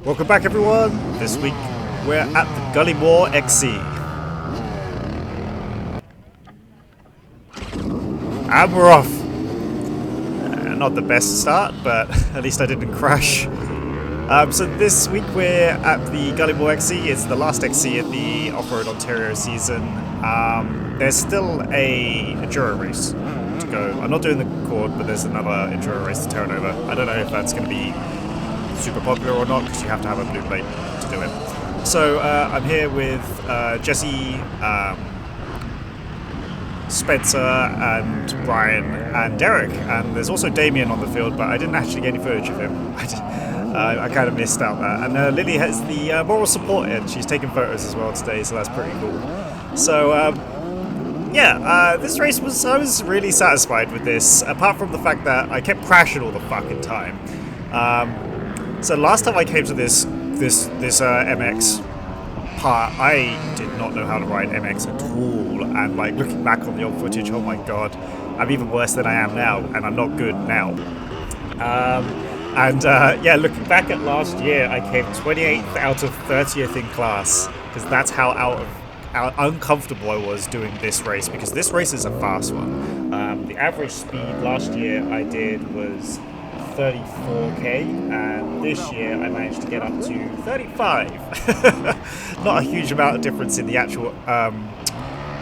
Welcome back, everyone. This week we're at the Gully Moor XC. And we're off. Not the best start, but at least I didn't crash. So this week we're at the Gully Moor XC. It's the last XC at the Offroad Ontario season. There's still a enduro race to go. I'm not doing the Cord, but there's another enduro race to turn over. I don't know if that's going to be super popular or not, because you have to have a blue plate to do it. So I'm here with Jesse, Spencer, and Brian, and Derek, and there's also Damien on the field, but I didn't actually get any footage of him. I kind of missed out that. And Lily has the moral support in. She's taking photos as well today, so that's pretty cool. So this race I was really satisfied with this, apart from the fact that I kept crashing all the fucking time. So last time I came to this MX part, I did not know how to ride MX at all, and like looking back on the old footage, oh my god, I'm even worse than I am now, and I'm not good now. Looking back at last year, I came 28th out of 30th in class, because that's how uncomfortable I was doing this race, because this race is a fast one. The average speed last year I did was 34k, and this year I managed to get up to 35. Not a huge amount of difference in the actual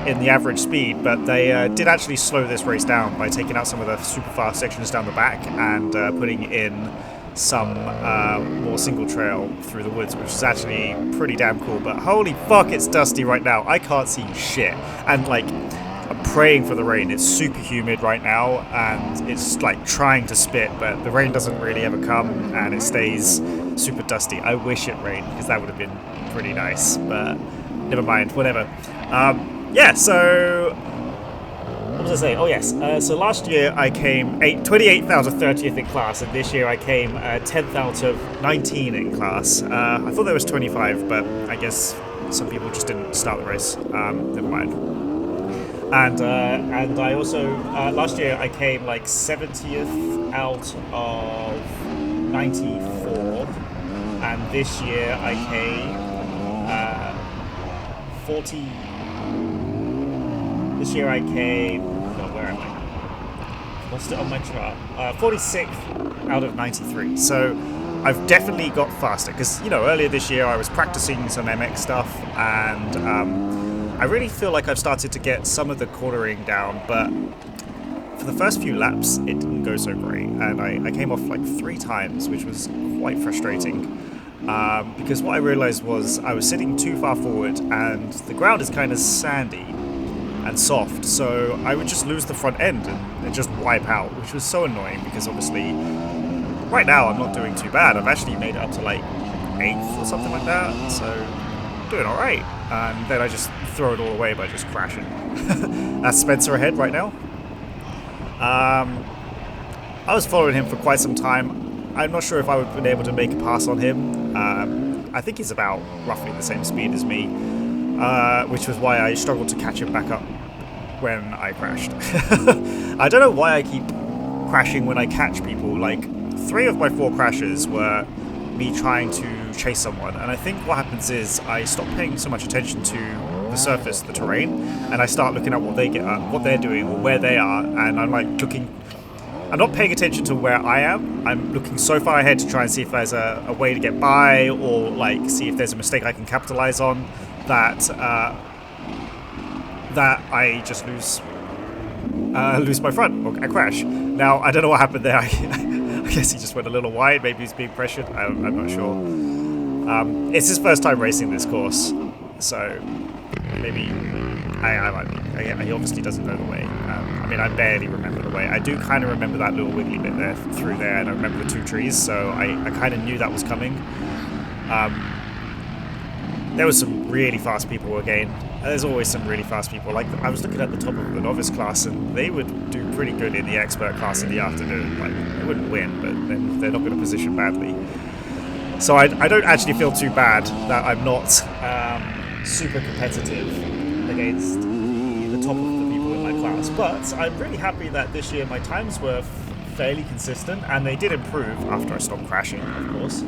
in the average speed, but they did actually slow this race down by taking out some of the super fast sections down the back and putting in some more single trail through the woods, which is actually pretty damn cool. But holy fuck, it's dusty right now. I can't see shit, and like I'm praying for the rain. It's super humid right now, and it's like trying to spit, but the rain doesn't really ever come, and it stays super dusty. I wish it rained, because that would have been pretty nice, but never mind, whatever. So what was I saying? Oh yes, so last year I came 28th out of 30th in class, and this year I came 10th out of 19 in class. I thought there was 25, but I guess some people just didn't start the race. Never mind. And I also, last year I came like 70th out of 94, and this year I came 40. This year I came, where am I? Lost it on my chart. 46th out of 93. So I've definitely got faster, because earlier this year I was practicing some MX stuff, and I really feel like I've started to get some of the cornering down, but for the first few laps it didn't go so great, and I came off like 3 times, which was quite frustrating, because what I realized was I was sitting too far forward, and the ground is kind of sandy and soft, so I would just lose the front end and just wipe out, which was so annoying, because obviously right now I'm not doing too bad. I've actually made it up to like 8th or something like that, so doing alright. And then I just throw it all away by just crashing. That's Spencer ahead right now. I was following him for quite some time. I'm not sure if I would have been able to make a pass on him. I think he's about roughly the same speed as me, which was why I struggled to catch him back up when I crashed. I don't know why I keep crashing when I catch people. Like 3 of my 4 crashes were me trying to chase someone, and I think what happens is I stop paying so much attention to the surface, the terrain, and I start looking at what they're doing, or where they are, and I'm like I'm not paying attention to where I am. I'm looking so far ahead to try and see if there's a way to get by, or like see if there's a mistake I can capitalize on, that I just lose my front, or I crash. Now I don't know what happened there. I guess he just went a little wide. Maybe he's being pressured. I'm not sure. It's his first time racing this course, so maybe I might be. He obviously doesn't know the way. I barely remember the way. I do kind of remember that little wiggly bit there through there, and I remember the 2 trees, so I kind of knew that was coming. There was some really fast people again. There's always some really fast people. Like, I was looking at the top of the novice class, and they would do pretty good in the expert class in the afternoon. Like, they wouldn't win, but then they're not going to position badly. So I don't actually feel too bad that I'm not super competitive against the top of the people in my class. But I'm really happy that this year my times were fairly consistent, and they did improve after I stopped crashing, of course.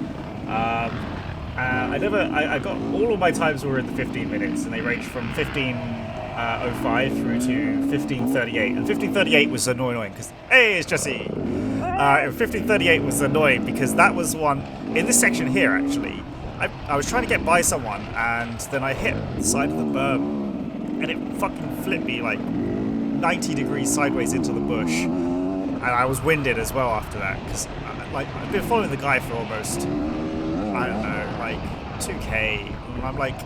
I got all of my times were in the 15 minutes, and they ranged from 15:05 through to 15:38. And 15:38 was annoying because, hey, it's Jesse. 15:38 was annoying because that was one in this section here. Actually, I was trying to get by someone, and then I hit the side of the berm, and it fucking flipped me like 90 degrees sideways into the bush, and I was winded as well after that because, like, I've been following the guy for almost, I don't know, like 2K, and I'm like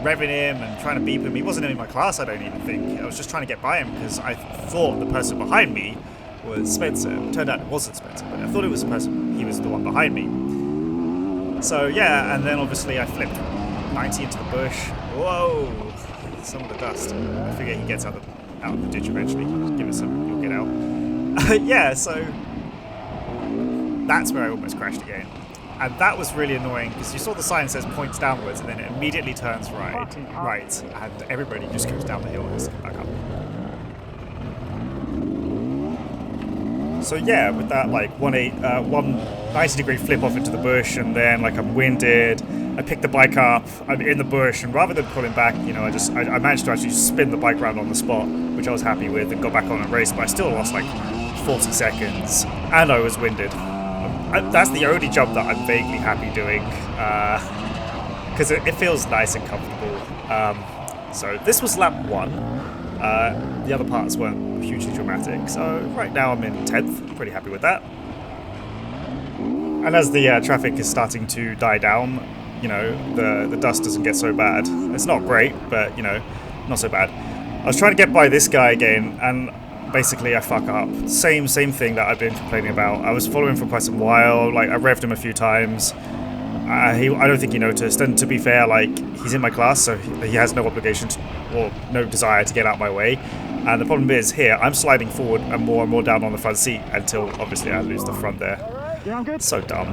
revving him and trying to beep him. He wasn't in my class, I don't even think. I was just trying to get by him because I thought the person behind me was Spencer. It turned out it wasn't Spencer, but I thought it was the person. He was the one behind me. So yeah, and then obviously I flipped 90 into the bush. Whoa! Some of the dust. I figure he gets out of the ditch eventually. Just give it some, you'll get out. Yeah, so that's where I almost crashed again. And that was really annoying because you saw the sign says points downwards, and then it immediately turns right, and everybody just goes down the hill and just back up. So yeah, with that like 190 degree flip off into the bush, and then like I'm winded, I pick the bike up, I'm in the bush, and rather than pulling back, you know, I managed to actually spin the bike around on the spot, which I was happy with, and got back on a race, but I still lost like 40 seconds, and I was winded. That's the only jump that I'm vaguely happy doing, because it feels nice and comfortable. So this was lap 1. The other parts weren't hugely dramatic, so right now I'm in 10th, pretty happy with that. And as the traffic is starting to die down, you know, the dust doesn't get so bad. It's not great, but, you know, not so bad. I was trying to get by this guy again, and basically I fuck up. Same thing that I've been complaining about. I was following for quite some while, like I revved him a few times. I don't think he noticed, and to be fair, like, he's in my class, so he has no obligation to, or no desire to get out of my way. And the problem is here, I'm sliding forward and more down on the front seat until obviously I lose the front there. Yeah, I'm good. So dumb.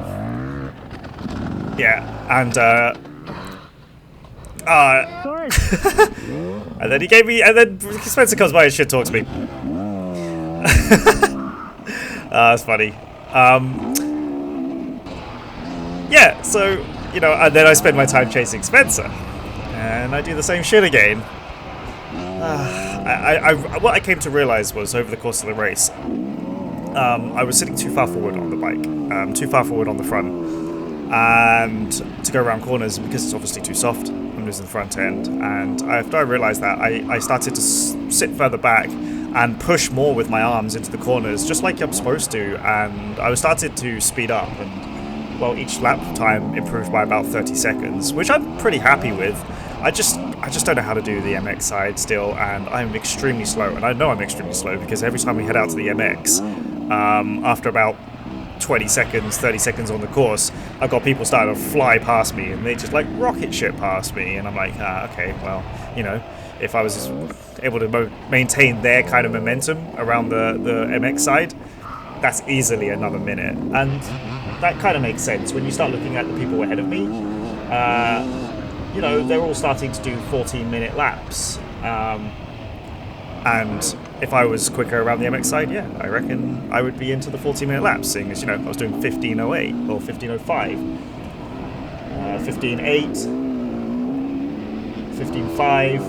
Yeah, and Sorry. and then he gave me, and then Spencer comes by and shit talks me. That's funny. Yeah, so, you know, and then I spend my time chasing Spencer, and I do the same shit again. What I came to realize was over the course of the race, I was sitting too far forward on the bike, too far forward on the front, and to go around corners, because it's obviously too soft, I'm losing the front end. And after I realized that, I started to sit further back and push more with my arms into the corners, just like I'm supposed to, and I started to speed up, and well, each lap time improved by about 30 seconds, which I'm pretty happy with. I just don't know how to do the MX side still, and I'm extremely slow, and I know I'm extremely slow because every time we head out to the MX, after about 20 seconds, 30 seconds on the course, I've got people starting to fly past me, and they just like rocket ship past me, and I'm like, okay, well, you know, if I was able to maintain their kind of momentum around the MX side, that's easily another minute. And that kind of makes sense when you start looking at the people ahead of me. You know, they're all starting to do 14-minute laps. And if I was quicker around the MX side, yeah, I reckon I would be into the 14-minute laps, seeing as, you know, I was doing 15:08 or 15:05, 15:08, 15:05,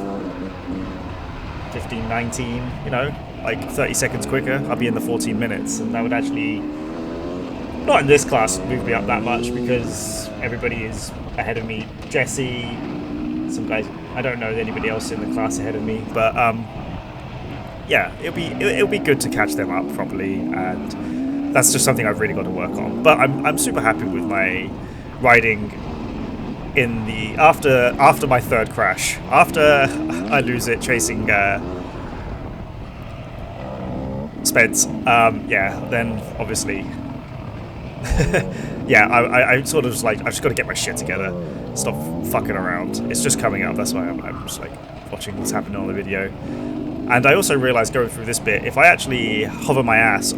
15:19, you know, like 30 seconds quicker, I'd be in the 14 minutes, and that would actually, not in this class, move me up that much because everybody is ahead of me. Jesse, some guys, I don't know anybody else in the class ahead of me, but yeah, it'll be good to catch them up properly, and that's just something I've really got to work on. But I'm super happy with my riding in the after my third crash, after I lose it chasing Spence. Yeah, then obviously. Yeah, I sort of just like, I've just got to get my shit together, stop fucking around. It's just coming up, that's why I'm just like watching what's happening on the video. And I also realised going through this bit, if I actually hover my ass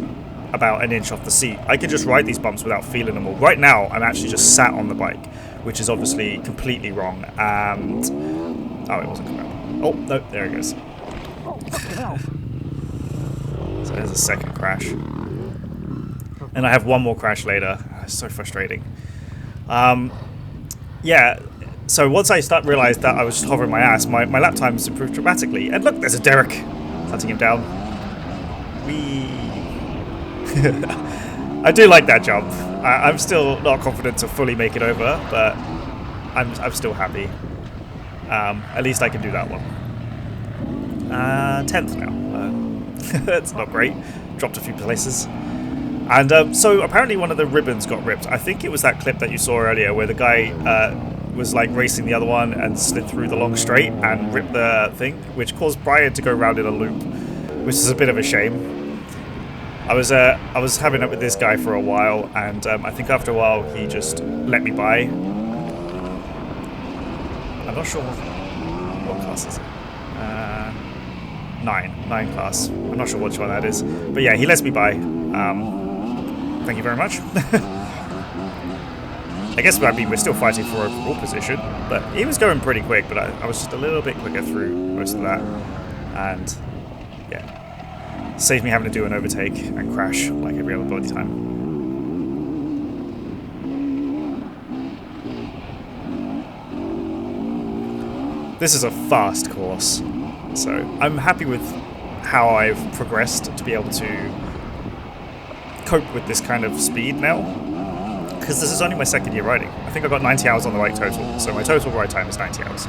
about an inch off the seat, I could just ride these bumps without feeling them all. Right now, I'm actually just sat on the bike, which is obviously completely wrong. And oh, it wasn't coming up. Oh, no, there it goes. So there's a second crash. And I have one more crash later. It's so frustrating. Yeah, so once I realised that I was just hovering my ass, my lap times improved dramatically. And look, there's a Derek hunting him down. Whee! I do like that jump. I'm still not confident to fully make it over, but I'm still happy. At least I can do that one. 10th now. That's not great. Dropped a few places. And so apparently one of the ribbons got ripped. I think it was that clip that you saw earlier where the guy was like racing the other one and slid through the long straight and ripped the thing, which caused Brian to go round in a loop, which is a bit of a shame. I was having it with this guy for a while, and I think after a while he just let me by. I'm not sure what class is it. 9 class. I'm not sure which one that is, but yeah, he lets me by. Thank you very much. I guess we're still fighting for overall position, but he was going pretty quick, but I was just a little bit quicker through most of that, and yeah, saved me having to do an overtake and crash like every other bloody time. This is a fast course, so I'm happy with how I've progressed to be able to cope with this kind of speed now, because this is only my second year riding. I think I got 90 hours on the bike total, so my total ride time is 90 hours.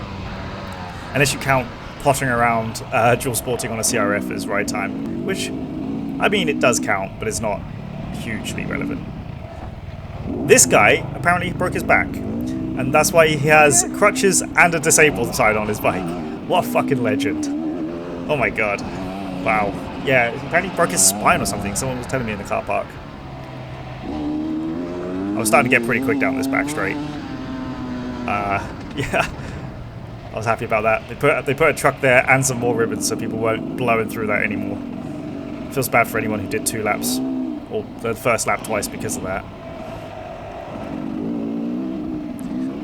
Unless you count pottering around dual sporting on a CRF as ride time, which, I mean, it does count, but it's not hugely relevant. This guy apparently broke his back, and that's why he has crutches and a disabled sign on his bike. What a fucking legend. Oh my god. Wow. Yeah, apparently he broke his spine or something. Someone was telling me in the car park. I was starting to get pretty quick down this back straight. Yeah. I was happy about that. They put a truck there and some more ribbons so people weren't blowing through that anymore. Feels bad for anyone who did 2 laps. Or the first lap twice because of that.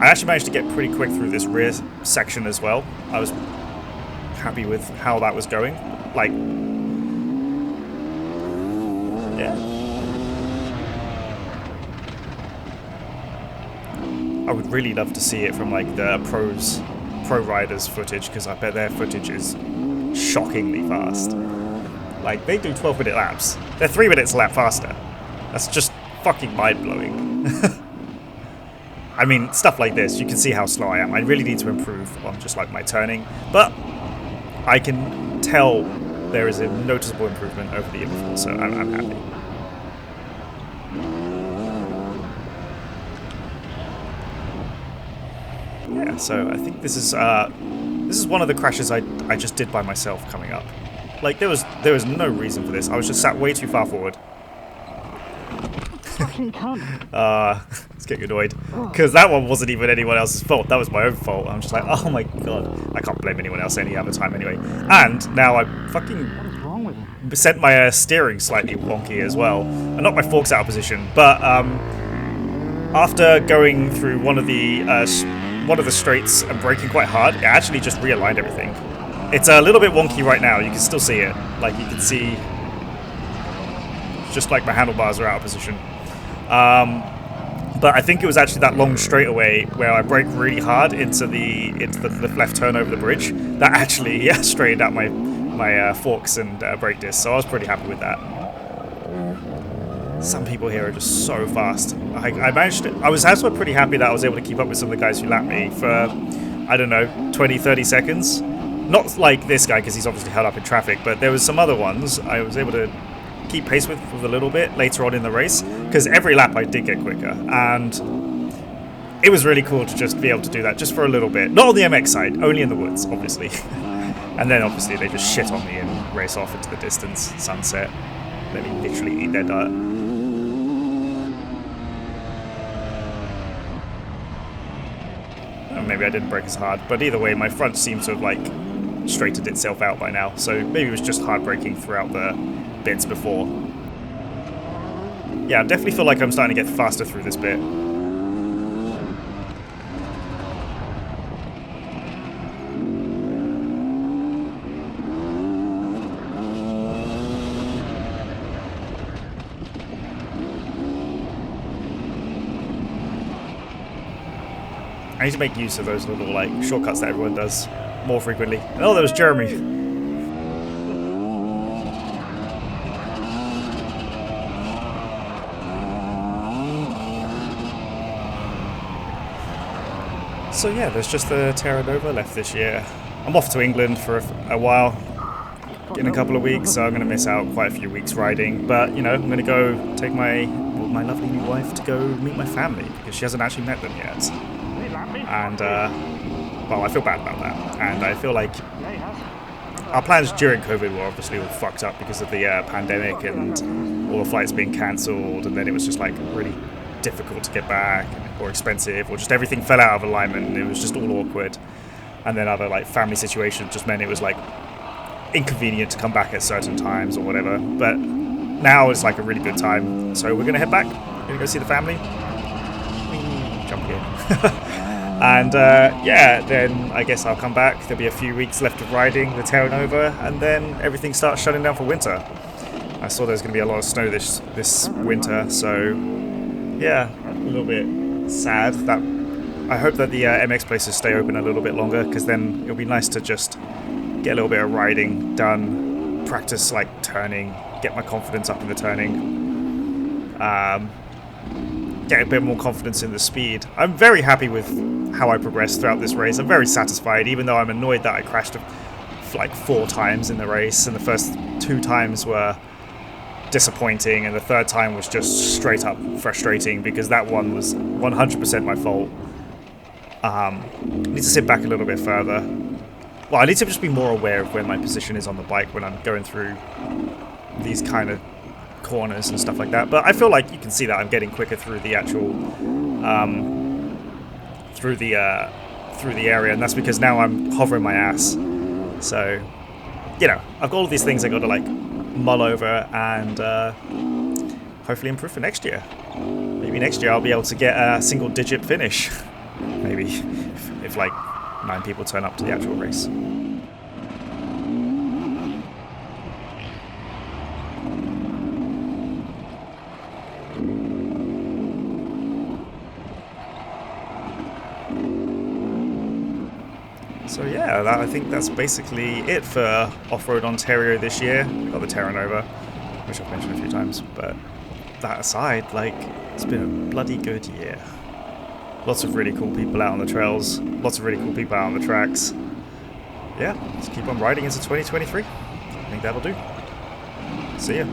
I actually managed to get pretty quick through this rear section as well. I was happy with how that was going. Like, yeah. I would really love to see it from like the pro riders footage, because I bet their footage is shockingly fast. Like, they do 12-minute laps. They're 3 minutes a lap faster. That's just fucking mind-blowing. I mean, stuff like this, you can see how slow I am. I really need to improve on just like my turning, but I can tell there is a noticeable improvement over the year before, so I'm happy. Yeah, so I think this is one of the crashes I just did by myself coming up. Like, there was no reason for this. I was just sat way too far forward. It's getting annoyed, because that one wasn't even anyone else's fault. That was my own fault. I'm just like, oh my god, I can't blame anyone else any other time anyway. And now I fucking sent my steering slightly wonky as well. I knocked my forks out of position, but after going through one of the straights and braking quite hard, it actually just realigned everything. It's a little bit wonky right now. You can still see it. Like, you can see, just like my handlebars are out of position. But I think it was actually that long straightaway where I brake really hard into the left turn over the bridge that actually straightened out my forks and brake discs. So I was pretty happy with that. Some people here are just so fast. I managed to, I was also pretty happy that I was able to keep up with some of the guys who lapped me for, I don't know, 20-30 seconds. Not like this guy, because he's obviously held up in traffic, but there was some other ones I was able to keep pace with a little bit later on in the race, because every lap I did get quicker, and it was really cool to just be able to do that just for a little bit. Not on the MX side, only in the woods, obviously. And then obviously they just shit on me and race off into the distance, sunset. Let me literally eat their dirt. Maybe I didn't brake as hard, but either way, my front seems to have like straightened itself out by now, so maybe it was just hard braking throughout the bits before. Yeah, I definitely feel like I'm starting to get faster through this bit. I need to make use of those little like shortcuts that everyone does more frequently. Oh, there was Jeremy. So yeah, there's just the Terra Nova left this year. I'm off to England for a while, in a couple of weeks, so I'm going to miss out quite a few weeks riding. But, you know, I'm going to go take my lovely new wife to go meet my family, because she hasn't actually met them yet. And, well, I feel bad about that. And I feel like our plans during COVID were obviously all fucked up because of the pandemic and all the flights being cancelled, and then it was just, like, really difficult to get back, or expensive, or just everything fell out of alignment, and it was just all awkward. And then other, like, family situations just meant it was, like, inconvenient to come back at certain times or whatever. But now it's like a really good time, so we're gonna head back. We're gonna go see the family. Jump in. And yeah, then I guess I'll come back. There'll be a few weeks left of riding the Terra Nova, and then everything starts shutting down for winter. I saw there's gonna be a lot of snow this winter, so yeah, a little bit sad. That I hope that the MX places stay open a little bit longer, because then it'll be nice to just get a little bit of riding done, practice like turning, get my confidence up in the turning, get a bit more confidence in the speed. I'm very happy with how I progressed throughout this race. I'm very satisfied, even though I'm annoyed that I crashed like 4 times in the race, and the first 2 times were disappointing, and the third time was just straight up frustrating, because that one was 100% my fault. I need to sit back a little bit further. Well, I need to just be more aware of where my position is on the bike when I'm going through these kind of corners and stuff like that. But I feel like you can see that I'm getting quicker through the actual through the area, and that's because now I'm hovering my ass. So, you know, I've got all these things I got to like mull over and hopefully improve for next year. Maybe next year I'll be able to get a single-digit finish. Maybe if like 9 people turn up to the actual race. So yeah, I think that's basically it for Offroad Ontario this year. We've got the Terra Nova, which I've mentioned a few times, but that aside, like, it's been a bloody good year. Lots of really cool people out on the trails, lots of really cool people out on the tracks. Yeah, let's keep on riding into 2023. I think that'll do. See ya.